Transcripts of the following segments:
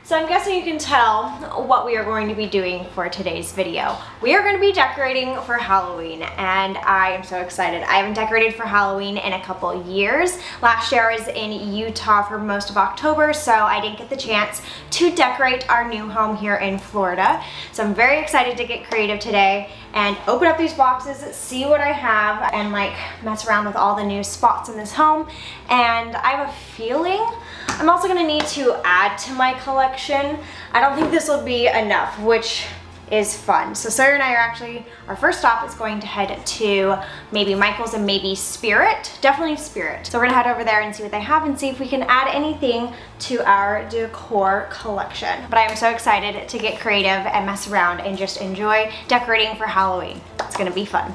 So I'm guessing you can tell what we are going to be doing for today's video. We are going to be decorating for Halloween, and I am so excited. I haven't decorated for Halloween in a couple years. Last year I was in Utah for most of October, so I didn't get the chance to decorate our new home here in Florida. So I'm very excited to get creative today and open up these boxes, see what I have, and like mess around with all the new spots in this home. And I have a feeling I'm also gonna need to add to my collection. I don't think this will be enough, which is fun. So Sawyer and I are actually, our first stop is going to head to maybe Michael's and maybe Spirit, definitely Spirit. So we're gonna head over there and see what they have and see if we can add anything to our decor collection. But I am so excited to get creative and mess around and just enjoy decorating for Halloween. It's gonna be fun.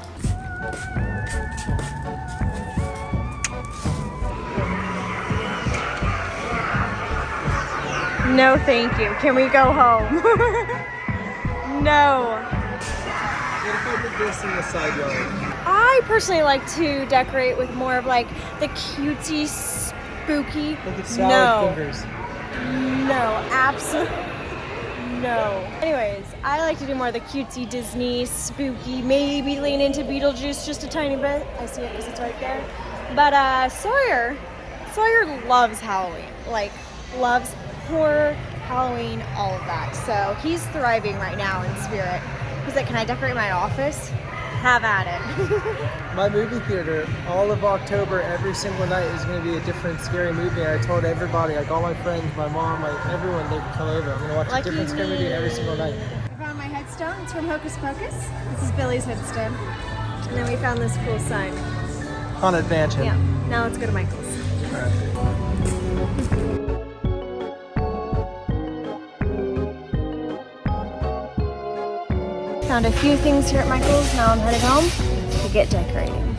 No, thank you. Can we go home? No. What if I did this in the side yard? I personally like to decorate with more of like the cutesy, spooky. Look at salad fingers. No, absolutely no. Anyways, I like to do more of the cutesy, Disney, spooky, maybe lean into Beetlejuice just a tiny bit. I see it because it's right there. But Sawyer loves Halloween. Like, loves horror, Halloween, all of that. So he's thriving right now in Spirit. He's like, can I decorate my office? Have at it. My movie theater, all of October, every single night is going to be a different scary movie. I told everybody, like all my friends, my mom, everyone, they can come over. I'm going to watch a different scary movie every single night. I found my headstone. It's from Hocus Pocus. This is Billy's headstone. And then we found this cool sign. Haunted Mansion. Yeah. Now let's go to Michael's. All right. Found a few things here at Michael's. Now I'm headed home to get decorating.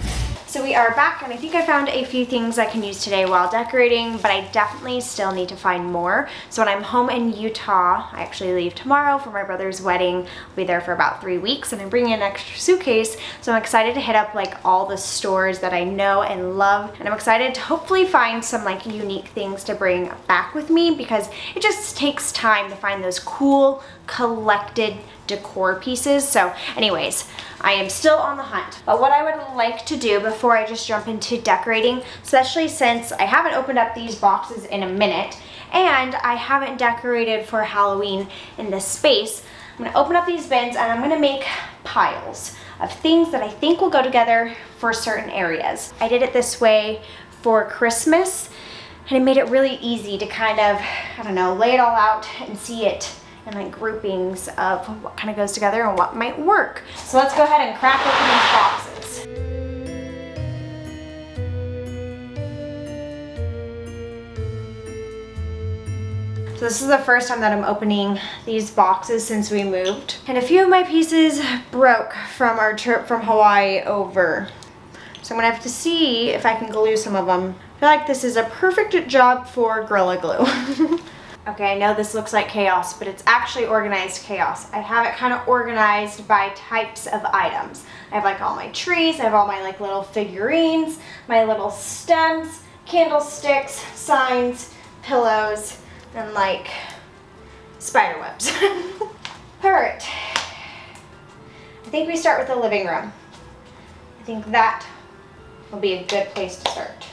So we are back, and I think I found a few things I can use today while decorating, but I definitely still need to find more. So when I'm home in Utah, I actually leave tomorrow for my brother's wedding. I'll be there for about 3 weeks, and I'm bringing an extra suitcase. So I'm excited to hit up like all the stores that I know and love, and I'm excited to hopefully find some like unique things to bring back with me, because it just takes time to find those cool collected decor pieces. So anyways, I am still on the hunt. But what I would like to do before I just jump into decorating, especially since I haven't opened up these boxes in a minute and I haven't decorated for Halloween in this space, I'm gonna open up these bins and I'm gonna make piles of things that I think will go together for certain areas. I did it this way for Christmas, and it made it really easy to kind of, I don't know, lay it all out and see it and like groupings of what kind of goes together and what might work. So let's go ahead and crack open these boxes. So this is the first time that I'm opening these boxes since we moved. And a few of my pieces broke from our trip from Hawaii over. So I'm gonna have to see if I can glue some of them. I feel like this is a perfect job for Gorilla Glue. Okay, I know this looks like chaos, but it's actually organized chaos. I have it kind of organized by types of items. I have like all my trees, I have all my like little figurines, my little stems, candlesticks, signs, pillows, and like spider webs. All right, I think we start with the living room. I think that will be a good place to start.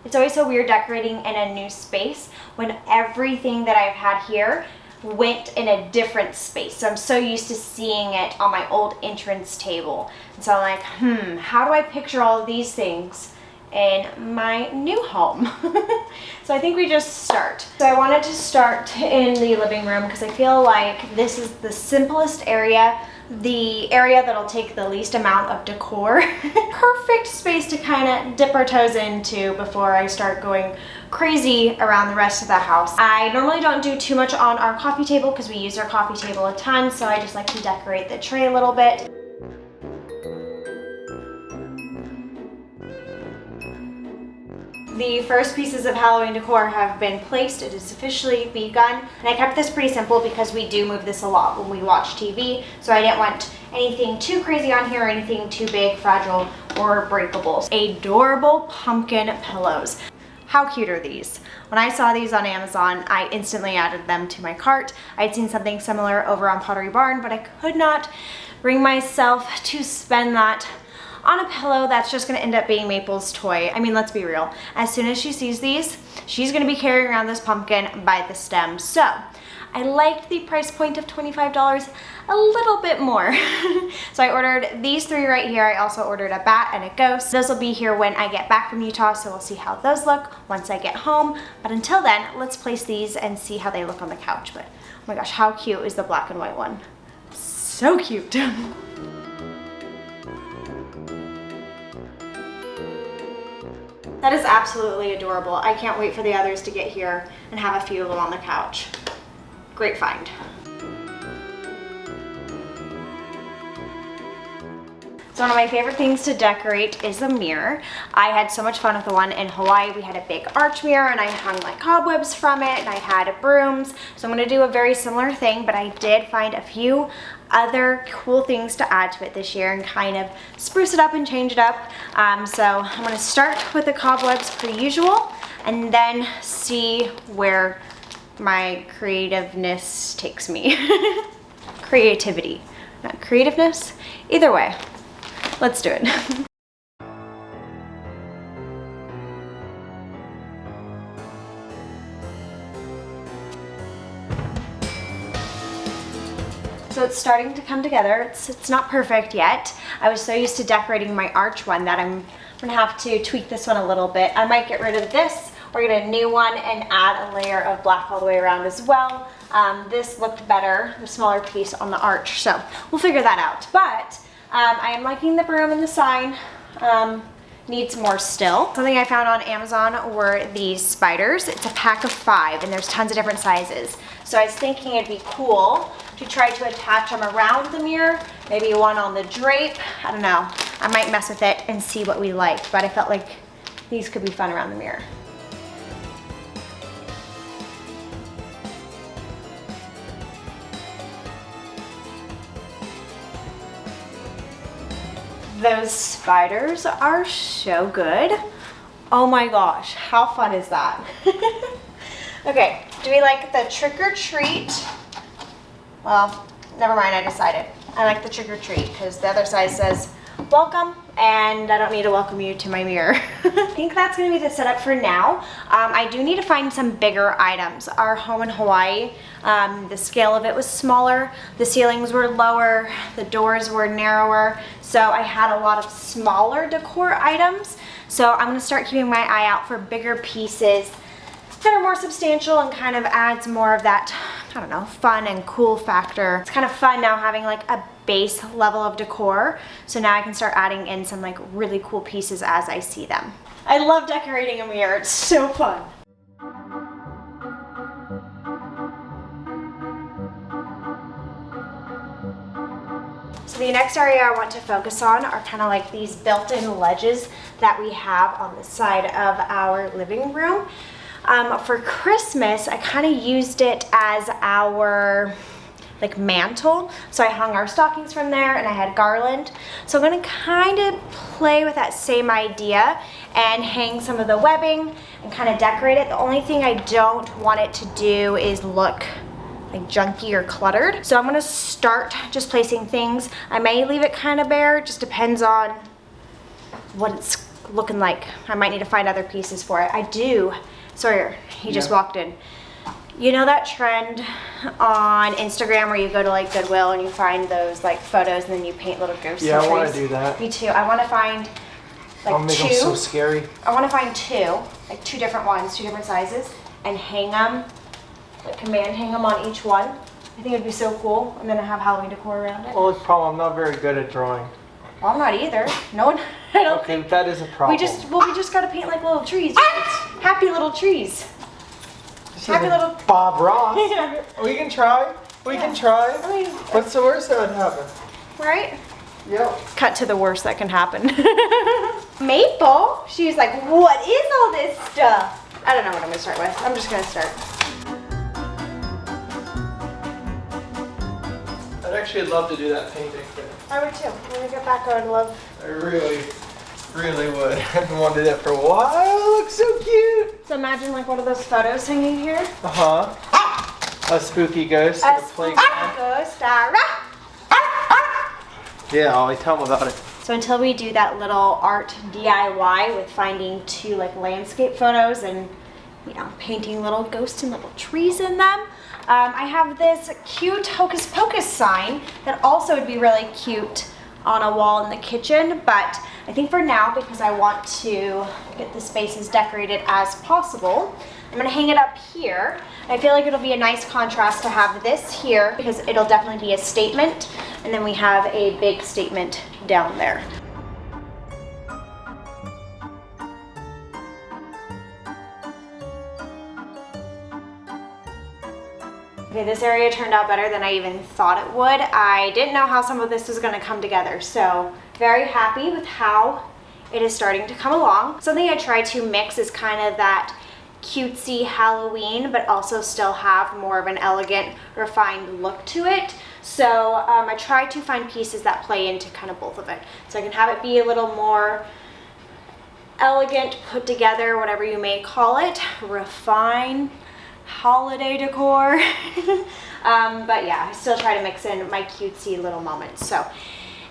It's always so weird decorating in a new space when everything that I've had here went in a different space. So I'm so used to seeing it on my old entrance table. And so I'm like, how do I picture all of these things in my new home? So I think we just start. So I wanted to start in the living room because I feel like this is the simplest area, the area that'll take the least amount of decor. Perfect space to kind of dip our toes into before I start going crazy around the rest of the house. I normally don't do too much on our coffee table because we use our coffee table a ton, so I just like to decorate the tray a little bit. The first pieces of Halloween decor have been placed. It is officially begun. And I kept this pretty simple because we do move this a lot when we watch TV. So I didn't want anything too crazy on here or anything too big, fragile, or breakable. Adorable pumpkin pillows. How cute are these? When I saw these on Amazon, I instantly added them to my cart. I'd seen something similar over on Pottery Barn, but I could not bring myself to spend that on a pillow that's just gonna end up being Maple's toy. I mean, let's be real. As soon as she sees these, she's gonna be carrying around this pumpkin by the stem. So I liked the price point of $25 a little bit more. So I ordered these 3 right here. I also ordered a bat and a ghost. Those will be here when I get back from Utah, so we'll see how those look once I get home. But until then, let's place these and see how they look on the couch. But oh my gosh, how cute is the black and white one? So cute. That is absolutely adorable. I can't wait for the others to get here and have a few of them on the couch. Great find. So one of my favorite things to decorate is a mirror. I had so much fun with the one in Hawaii. We had a big arch mirror and I hung like cobwebs from it and I had brooms. So I'm gonna do a very similar thing, but I did find a few other cool things to add to it this year and kind of spruce it up and change it up. So I'm gonna start with the cobwebs per usual and then see where my creativeness takes me. Creativity, not creativeness. Either way, let's do it. So it's starting to come together. It's not perfect yet. I was so used to decorating my arch one that I'm gonna have to tweak this one a little bit. I might get rid of this or get a new one and add a layer of black all the way around as well. This looked better, the smaller piece on the arch, so we'll figure that out. But I am liking the broom and the sign. Needs more still. Something I found on Amazon were these spiders. It's a pack of 5 and there's tons of different sizes. So I was thinking it'd be cool to try to attach them around the mirror, maybe one on the drape. I don't know. I might mess with it and see what we like, but I felt like these could be fun around the mirror. Those spiders are so good. Oh my gosh, how fun is that? Okay, do we like the trick or treat? Well, never mind, I decided. I like the trick or treat because the other side says welcome and I don't need to welcome you to my mirror. I think that's gonna be the setup for now. I do need to find some bigger items. Our home in Hawaii, the scale of it was smaller, the ceilings were lower, the doors were narrower, so I had a lot of smaller decor items. So I'm gonna start keeping my eye out for bigger pieces that are more substantial and kind of adds more of that, I don't know, fun and cool factor. It's kind of fun now having like a base level of decor. So now I can start adding in some like really cool pieces as I see them. I love decorating a mirror, it's so fun. So the next area I want to focus on are kind of like these built-in ledges that we have on the side of our living room. For Christmas, I kind of used it as our like mantle. So I hung our stockings from there and I had garland. So I'm gonna kind of play with that same idea and hang some of the webbing and kind of decorate it. The only thing I don't want it to do is look like junky or cluttered. So I'm gonna start just placing things. I may leave it kind of bare, just depends on what it's looking like. I might need to find other pieces for it. I do. Sawyer, he just walked in. You know that trend on Instagram where you go to like Goodwill and you find those like photos and then you paint little ghosts? Yeah, I want to do that. Me too. I want to find like I'll make them so scary. I want to find 2, like 2 different ones, 2 different sizes, and hang them, like command hang them on each one. I think it'd be so cool. And then I have Halloween decor around it. Well, the problem, I'm not very good at drawing. Well, I'm not either. No one, I don't okay, think. that is a problem. We just gotta paint like little trees. Happy little trees. Happy little Bob Ross. Yeah. We can try. We can try. I mean, what's the worst that would happen? right? Yep. Cut to the worst that can happen. Maple, she's like, what is all this stuff? I don't know what I'm gonna start with. I'm just gonna start. I'd actually love to do that painting thing. I would too. When I get back, I would love. I really Really would. I've wanted it for a while. It looks so cute. So imagine like one of those photos hanging here. A spooky ghost. A in the spooky playground. ghost. Yeah, Ollie, tell them about it. So until we do that little art DIY with finding 2 like landscape photos and, you know, painting little ghosts and little trees in them, I have this cute Hocus Pocus sign that also would be really cute on a wall in the kitchen, but I think for now, because I want to get the space as decorated as possible, I'm gonna hang it up here. I feel like it'll be a nice contrast to have this here because it'll definitely be a statement, and then we have a big statement down there. Okay, this area turned out better than I even thought it would. I didn't know how some of this was gonna come together, so very happy with how it is starting to come along. Something I try to mix is kind of that cutesy Halloween, but also still have more of an elegant, refined look to it. So I try to find pieces that play into kind of both of it. So I can have it be a little more elegant, put together, whatever you may call it, refined, holiday decor. But yeah, I still try to mix in my cutesy little moments. So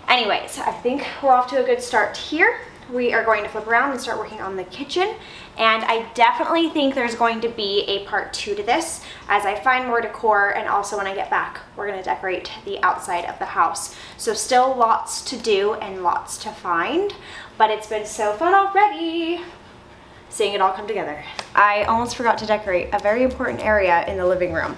anyways, I think we're off to a good start here. We are going to flip around and start working on the kitchen. And I definitely think there's going to be a part 2 to this as I find more decor, and also when I get back, we're gonna decorate the outside of the house. So still lots to do and lots to find, but it's been so fun already seeing it all come together. I almost forgot to decorate a very important area in the living room.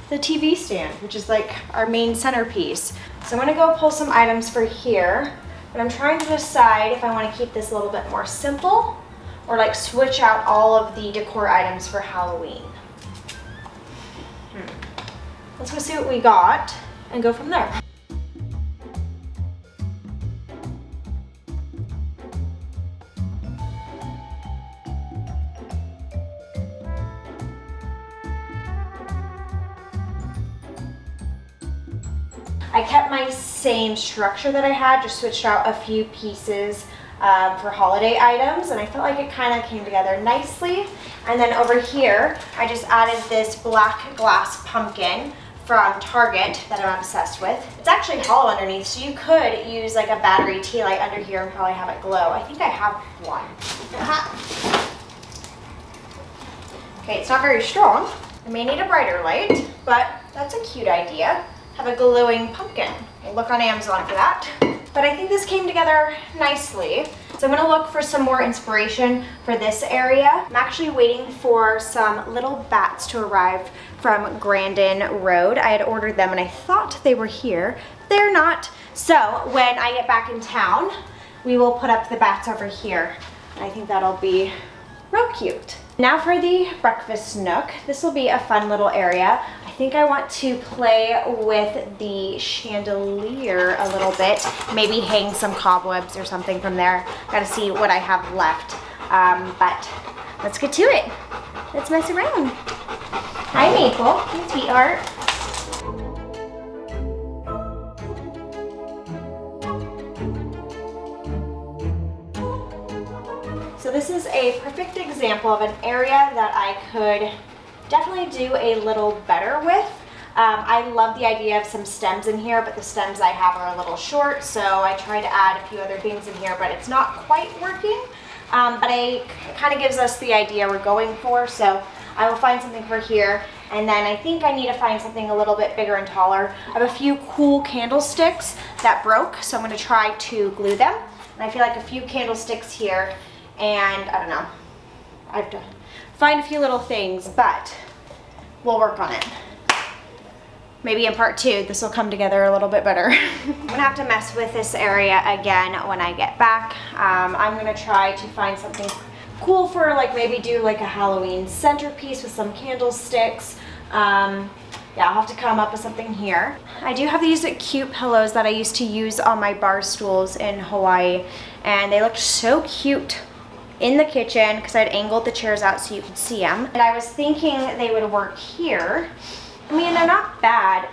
The TV stand, which is like our main centerpiece. So I'm gonna go pull some items for here, but I'm trying to decide if I wanna keep this a little bit more simple or like switch out all of the decor items for Halloween. Let's go see what we got and go from there. I kept my same structure that I had, just switched out a few pieces for holiday items, and I felt like it kind of came together nicely. And then over here, I just added this black glass pumpkin from Target that I'm obsessed with. It's actually hollow underneath, so you could use like a battery tea light under here and probably have it glow. I think I have one. Okay, it's not very strong. I may need a brighter light, but that's a cute idea. Have a glowing pumpkin. I'll look on Amazon for that. But I think this came together nicely. So I'm gonna look for some more inspiration for this area. I'm actually waiting for some little bats to arrive from Grandin Road. I had ordered them and I thought they were here. They're not. So when I get back in town, we will put up the bats over here. And I think that'll be real cute. Now for the breakfast nook. This will be a fun little area. I think I want to play with the chandelier a little bit, maybe hang some cobwebs or something from there. Gotta see what I have left, but let's get to it. Let's mess around. Hi Maple, hey sweetheart. So this is a perfect example of an area that I could definitely do a little better with. I love the idea of some stems in here, but the stems I have are a little short, so I try to add a few other things in here, but it's not quite working. But it kind of gives us the idea we're going for, so I will find something for here. And then I think I need to find something a little bit bigger and taller. I have a few cool candlesticks that broke, so I'm going to try to glue them. And I feel like a few candlesticks here, and I don't know, I have to find a few little things, but we'll work on it. Maybe in part 2, this will come together a little bit better. I'm gonna have to mess with this area again when I get back. I'm gonna try to find something cool for like maybe do like a Halloween centerpiece with some candlesticks. Yeah, I'll have to come up with something here. I do have these cute pillows that I used to use on my bar stools in Hawaii, and they looked so cute in the kitchen because I'd angled the chairs out so you could see them. And I was thinking they would work here. I mean, they're not bad,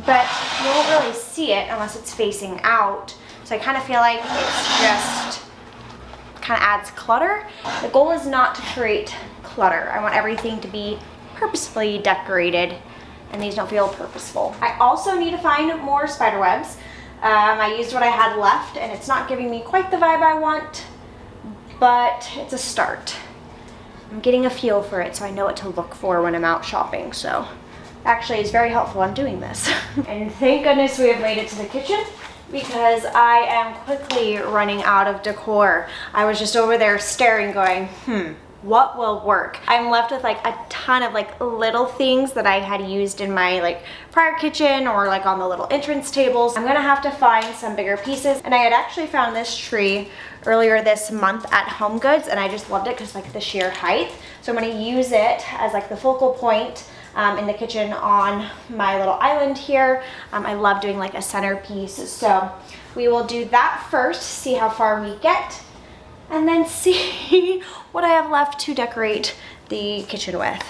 but you won't really see it unless it's facing out. So I kind of feel like it's just kind of adds clutter. The goal is not to create clutter. I want everything to be purposefully decorated, and these don't feel purposeful. I also need to find more spider webs. I used what I had left, and it's not giving me quite the vibe I want, but it's a start. I'm getting a feel for it, so I know what to look for when I'm out shopping, so actually it's very helpful on doing this. And thank goodness we have made it to the kitchen, because I am quickly running out of decor. I was just over there staring going, what will work? I'm left with like a ton of like little things that I had used in my like prior kitchen or like on the little entrance tables. I'm gonna have to find some bigger pieces. And I had actually found this tree earlier this month at Home Goods, and I just loved it because like the sheer height. So I'm gonna use it as like the focal point in the kitchen on my little island here. I love doing like a centerpiece. So we will do that first, see how far we get, and then see what I have left to decorate the kitchen with.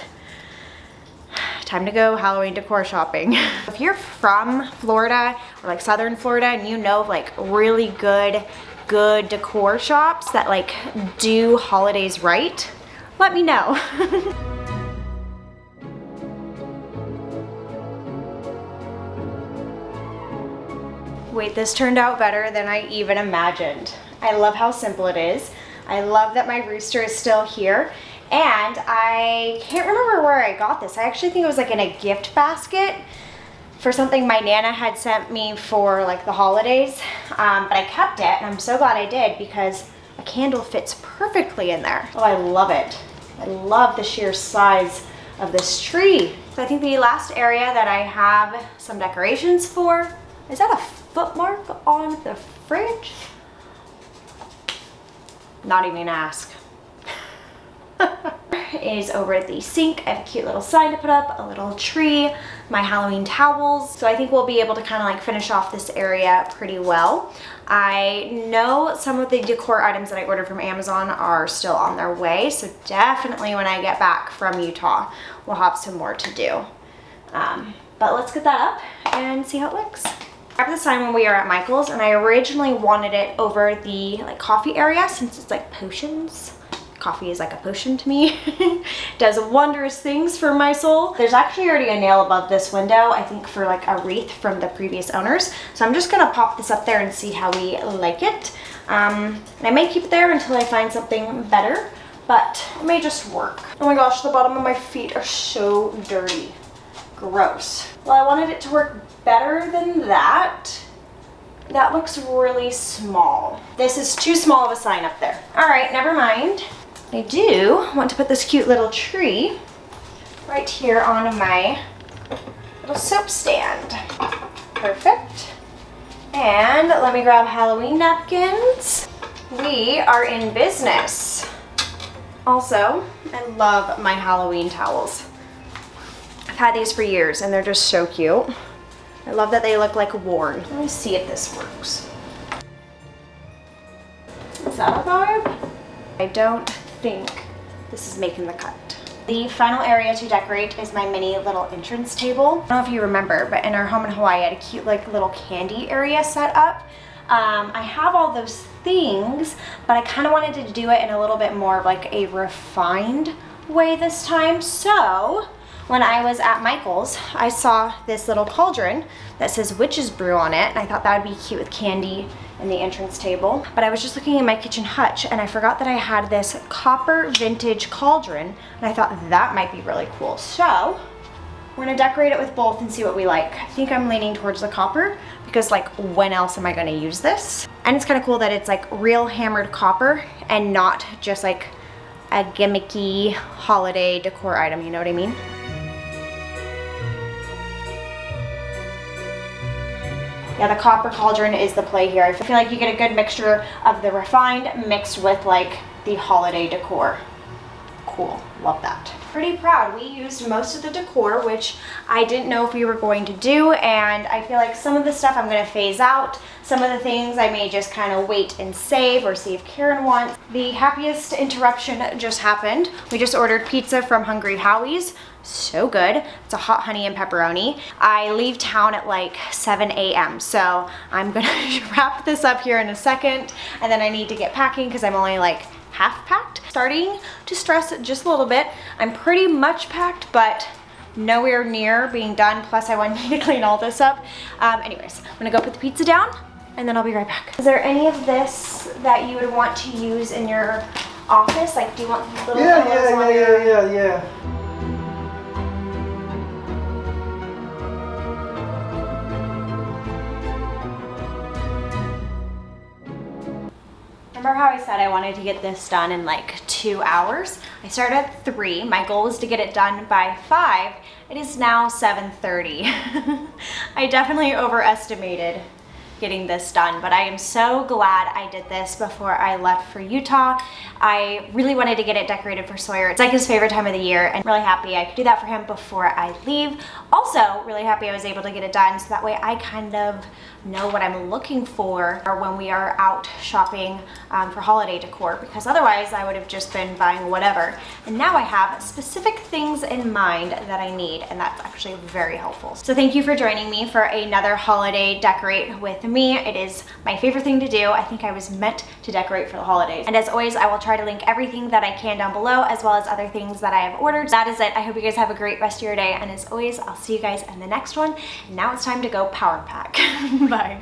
Time to go Halloween decor shopping. If you're from Florida or like Southern Florida and you know like really good decor shops that like do holidays right, let me know. Wait, this turned out better than I even imagined. I love how simple it is. I love that my rooster is still here. And I can't remember where I got this. I actually think it was like in a gift basket for something my Nana had sent me for like the holidays. But I kept it, and I'm so glad I did because a candle fits perfectly in there. Oh, I love it. I love the sheer size of this tree. So I think the last area that I have some decorations for, is that a foot mark on the fridge? Not even gonna ask. Is over at the sink. I have a cute little sign to put up, a little tree, my Halloween towels. So I think we'll be able to kind of like finish off this area pretty well. I know some of the decor items that I ordered from Amazon are still on their way, so definitely when I get back from Utah, we'll have some more to do. But let's get that up and see how it looks. I have the sign when we are at Michael's, and I originally wanted it over the like coffee area since it's like potions. Coffee is like a potion to me. Does wondrous things for my soul. There's actually already a nail above this window, I think for like a wreath from the previous owners. So I'm just gonna pop this up there and see how we like it. And I may keep it there until I find something better, but it may just work. Oh my gosh, the bottom of my feet are so dirty. Gross. Well, I wanted it to work better than that. That looks really small. This is too small of a sign up there. All right, never mind. I do want to put this cute little tree right here on my little soap stand. Perfect. And let me grab Halloween napkins. We are in business. Also, I love my Halloween towels. I've had these for years and they're just so cute. I love that they look like worn. Let me see if this works. Is that a vibe? I don't think this is making the cut. The final area to decorate is my mini little entrance table. I don't know if you remember, but in our home in Hawaii, I had a cute like little candy area set up. I have all those things, but I kind of wanted to do it in a little bit more of like a refined way this time. So when I was at Michael's, I saw this little cauldron that says witch's brew on it, and I thought that would be cute with candy in the entrance table. But I was just looking in my kitchen hutch and I forgot that I had this copper vintage cauldron, and I thought that might be really cool. So we're gonna decorate it with both and see what we like. I think I'm leaning towards the copper because like when else am I gonna use this? And it's kind of cool that it's like real hammered copper and not just like a gimmicky holiday decor item, you know what I mean? Yeah, the copper cauldron is the play here. I feel like you get a good mixture of the refined mixed with like the holiday decor. Cool, love that. Pretty proud. We used most of the decor, which I didn't know if we were going to do, and I feel like some of the stuff I'm gonna phase out. Some of the things I may just kind of wait and save or see if Karen wants. The happiest interruption just happened. We just ordered pizza from Hungry Howie's. So good. It's a hot honey and pepperoni. I leave town at like 7 a.m. So I'm gonna wrap this up here in a second, and then I need to get packing because I'm only like half packed. Starting to stress it just a little bit. I'm pretty much packed, but nowhere near being done. Plus I want to clean all this up. Anyways, I'm gonna go put the pizza down and then I'll be right back. Is there any of this that you would want to use in your office? Like, do you want little pillows on your... Yeah. Remember how I said I wanted to get this done in like 2 hours? I started at 3. My goal was to get it done by 5. It is now 7:30. I definitely overestimated getting this done, but I am so glad I did this before I left for Utah. I really wanted to get it decorated for Sawyer. It's like his favorite time of the year, and really happy I could do that for him before I leave. Also, really happy I was able to get it done so that way I kind of know what I'm looking for when we are out shopping for holiday decor, because otherwise I would have just been buying whatever. And now I have specific things in mind that I need, and that's actually very helpful. So thank you for joining me for another holiday decorate with me. It is my favorite thing to do. I think I was meant to decorate for the holidays. And as always, I will try to link everything that I can down below, as well as other things that I have ordered. That is it. I hope you guys have a great rest of your day, and as always, I'll see you guys in the next one. And now it's time to go power pack. Bye.